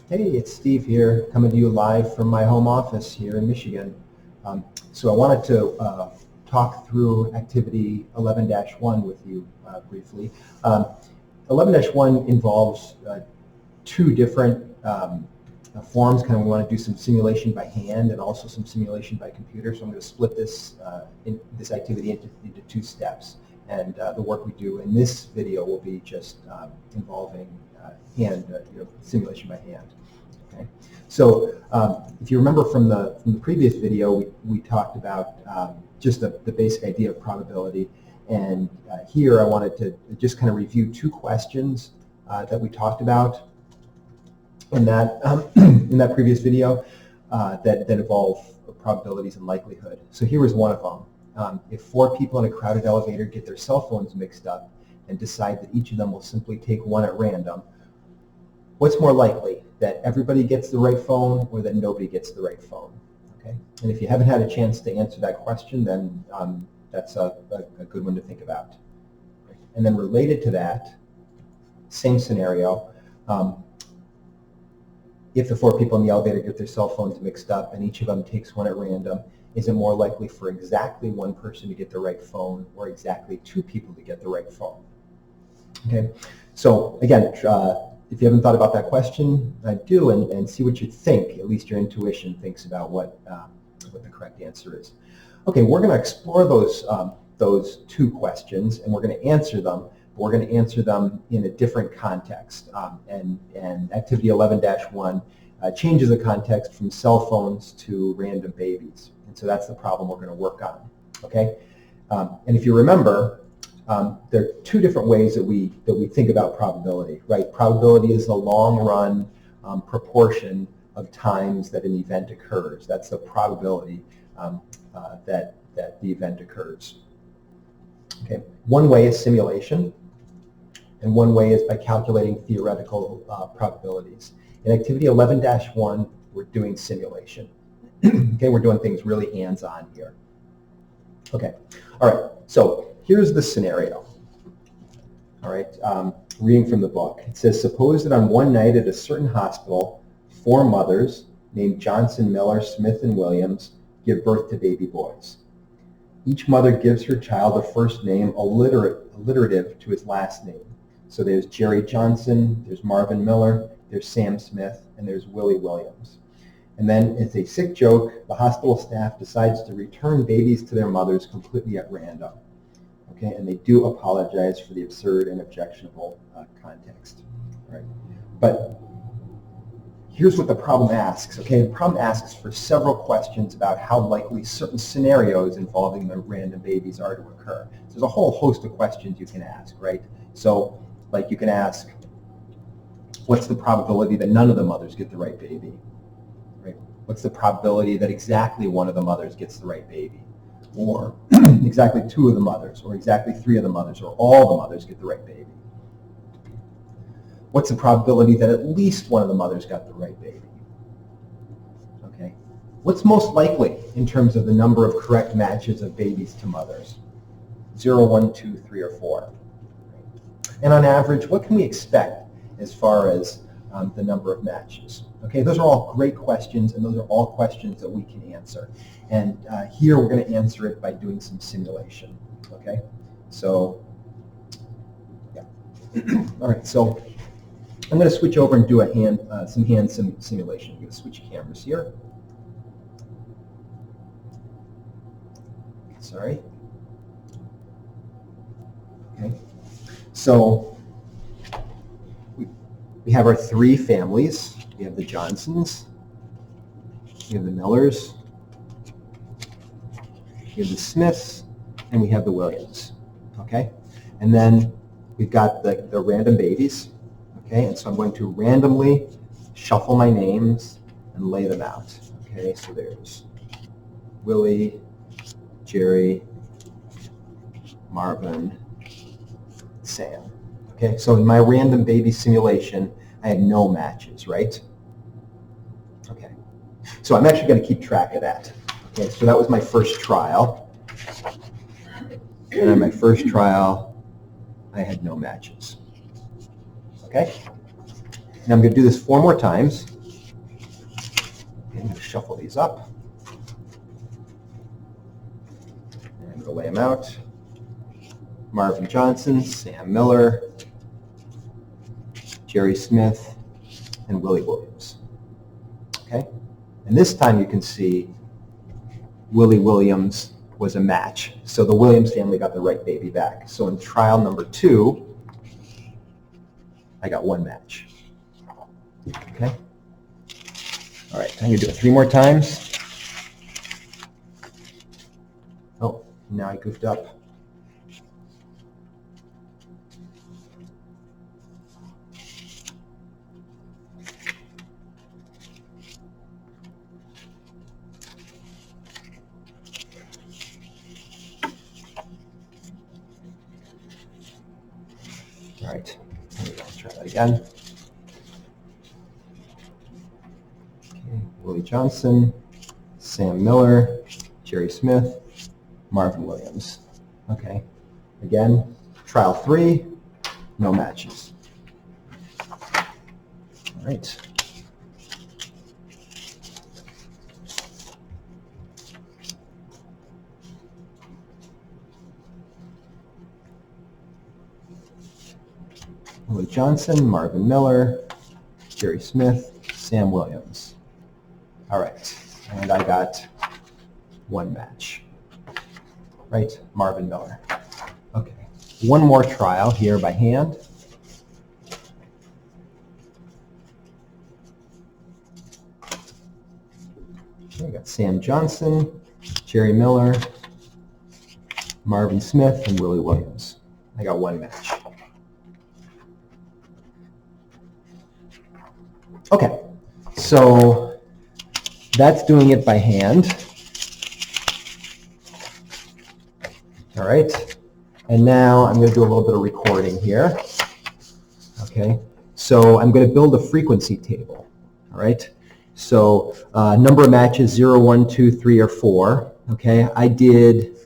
Hey, it's Steve here, coming to you live from my home office here in Michigan. So I wanted to talk through activity 11-1 with you briefly. 11-1 involves two different forms. We want to do some simulation by hand and also some simulation by computer. So I'm going to split this activity into two steps. And the work we do in this video will be just involving simulation by hand. Okay. So if you remember from the previous video, we talked about just the basic idea of probability. And here I wanted to just kind of review two questions that we talked about in that previous video that involve probabilities and likelihood. So here is one of them. If four people in a crowded elevator get their cell phones mixed up and decide that each of them will simply take one at random, what's more likely, that everybody gets the right phone or that nobody gets the right phone? Okay. And if you haven't had a chance to answer that question, then that's a good one to think about. And then related to that, same scenario, if the four people in the elevator get their cell phones mixed up and each of them takes one at random, is it more likely for exactly one person to get the right phone or exactly two people to get the right phone? Okay. So again, if you haven't thought about that question, do and see what you think. At least your intuition thinks about what the correct answer is. Okay, we're going to explore those two questions and we're going to answer them. But we're going to answer them in a different context. And activity 11-1 changes the context from cell phones to random babies. And so that's the problem we're going to work on. Okay, and if you remember, there are two different ways that we think about probability, right? Probability is the long-run proportion of times that an event occurs. That's the probability that the event occurs. Okay. One way is simulation, and one way is by calculating theoretical probabilities. In activity 11-1, we're doing simulation. Okay, we're doing things really hands-on here. Okay, all right. So here's the scenario. All right, reading from the book. It says, suppose that on one night at a certain hospital, four mothers named Johnson, Miller, Smith, and Williams give birth to baby boys. Each mother gives her child a first name alliterative to his last name. So there's Jerry Johnson, there's Marvin Miller, there's Sam Smith, and there's Willie Williams. And then, as a sick joke, the hospital staff decides to return babies to their mothers completely at random. Okay, and they do apologize for the absurd and objectionable context. Right? But here's what the problem asks. Okay, the problem asks for several questions about how likely certain scenarios involving the random babies are to occur. So there's a whole host of questions you can ask, right? So, like you can ask, what's the probability that none of the mothers get the right baby? Right? What's the probability that exactly one of the mothers gets the right baby? Or exactly two of the mothers, or exactly three of the mothers, or all the mothers get the right baby? What's the probability that at least one of the mothers got the right baby? Okay. What's most likely in terms of the number of correct matches of babies to mothers? 0, 1, 2, 3, or 4. And on average, what can we expect as far as the number of matches? Okay, those are all great questions, and those are all questions that we can answer. And here we're going to answer it by doing some simulation. Okay, so yeah. All right, so I'm going to switch over and do some hand simulation. I'm going to switch cameras here. Sorry. Okay, so we have our three families. We have the Johnsons, we have the Millers, we have the Smiths, and we have the Williams. Okay, and then we've got the random babies. Okay, and so I'm going to randomly shuffle my names and lay them out. Okay, so there's Willie, Jerry, Marvin, Sam. Okay, so in my random baby simulation, I had no matches, right? Okay, so I'm actually going to keep track of that. Okay, so that was my first trial. And on my first trial, I had no matches. Okay? Now I'm going to do this 4 more times. I'm going to shuffle these up. And I'm going to lay them out. Marvin Johnson, Sam Miller, Jerry Smith, and Willie Williams. Okay? And this time you can see Willie Williams was a match. So the Williams family got the right baby back. So in trial number 2, I got one match. Okay? All right, I'm going to do it 3 more times. Oh, now I goofed up. All right, let's try that again. Okay, Willie Johnson, Sam Miller, Jerry Smith, Marvin Williams. Okay, again, trial 3, no matches. All right. Willie Johnson, Marvin Miller, Jerry Smith, Sam Williams. All right, and I got one match. Right, Marvin Miller. Okay, one more trial here by hand. Okay, I got Sam Johnson, Jerry Miller, Marvin Smith, and Willie Williams. I got one match. Okay, so that's doing it by hand. All right, and now I'm going to do a little bit of recording here. Okay, so I'm going to build a frequency table. All right, so number of matches 0, 1, 2, 3, or 4. Okay, I did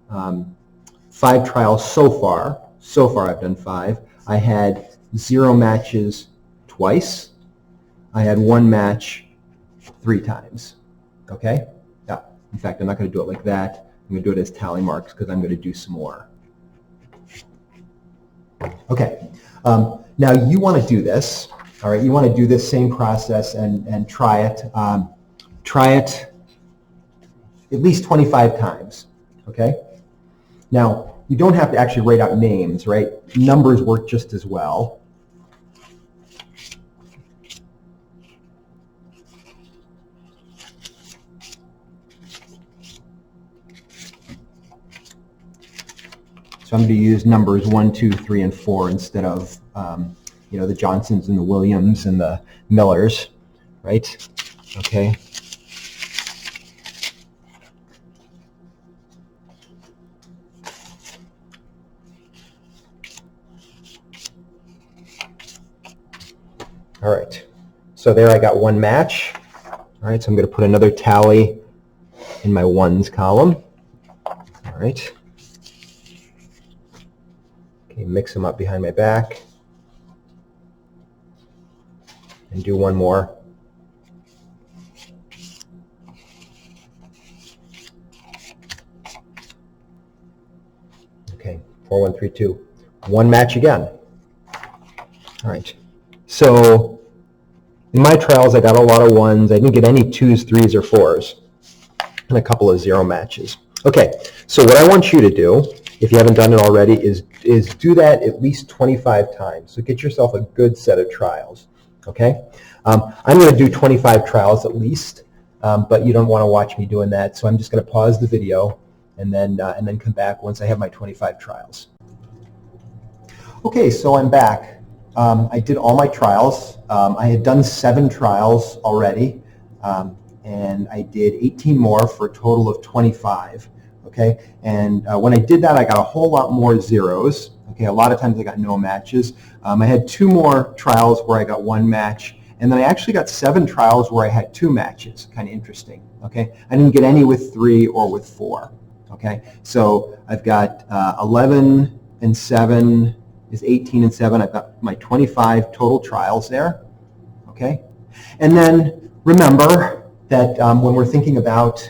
5 trials so far. So far I've done 5. I had 0 matches twice. I had 1 match 3 times. Okay? Yeah. In fact, I'm not going to do it like that. I'm going to do it as tally marks because I'm going to do some more. Okay. Now you want to do this. All right. You want to do this same process and try it. Try it at least 25 times. Okay. Now you don't have to actually write out names, right? Numbers work just as well. So I'm going to use numbers 1, 2, 3, and 4 instead of, the Johnsons and the Williams and the Millers, right? Okay. All right. So there I got one match. All right. So I'm going to put another tally in my ones column. All right. Okay, mix them up behind my back and do one more. Okay, 4, 1, 3, 2. One match again. All right. So in my trials, I got a lot of 1s. I didn't get any 2s, 3s, or 4s, and a couple of 0 matches. Okay, so what I want you to do, if you haven't done it already, is do that at least 25 times. So get yourself a good set of trials, okay? I'm going to do 25 trials at least, but you don't want to watch me doing that, so I'm just going to pause the video and then come back once I have my 25 trials. Okay, so I'm back. I did all my trials. I had done 7 trials already, and I did 18 more for a total of 25. Okay, and when I did that, I got a whole lot more 0s. Okay, a lot of times I got no matches. I had 2 more trials where I got 1 match, and then I actually got 7 trials where I had 2 matches. Kind of interesting. Okay, I didn't get any with 3 or with 4. Okay, so I've got 11 and 7 is 18 and 7. I've got my 25 total trials there. Okay, and then remember that when we're thinking about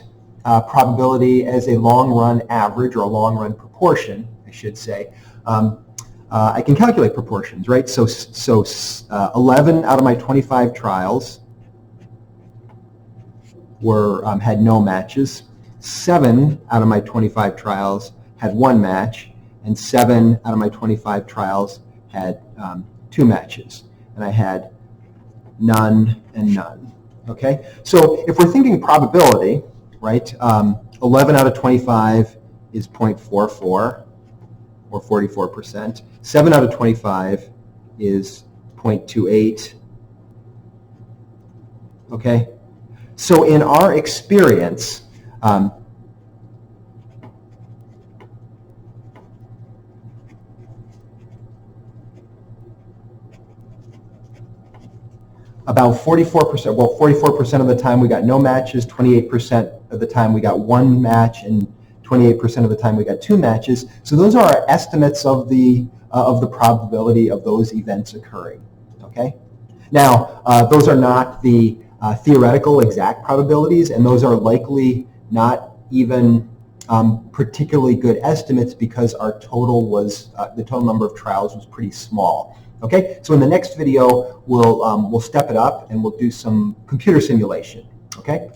probability as a long-run average, or a long-run proportion, I should say, I can calculate proportions, right? So 11 out of my 25 trials had no matches. 7 out of my 25 trials had 1 match, and 7 out of my 25 trials had 2 matches. And I had none and none. Okay? So if we're thinking probability, right, 11 out of 25 is 0.44, or 44%. 7 out of 25 is 0.28. Okay? So in our experience, about 44%, well, 44% of the time we got no matches, 28% of the time we got 1 match, and 28% of the time we got 2 matches. So those are our estimates of the probability of those events occurring. Okay? Now, those are not the theoretical exact probabilities, and those are likely not even particularly good estimates, because our total was the total number of trials was pretty small. Okay, so in the next video we'll step it up and we'll do some computer simulation. Okay.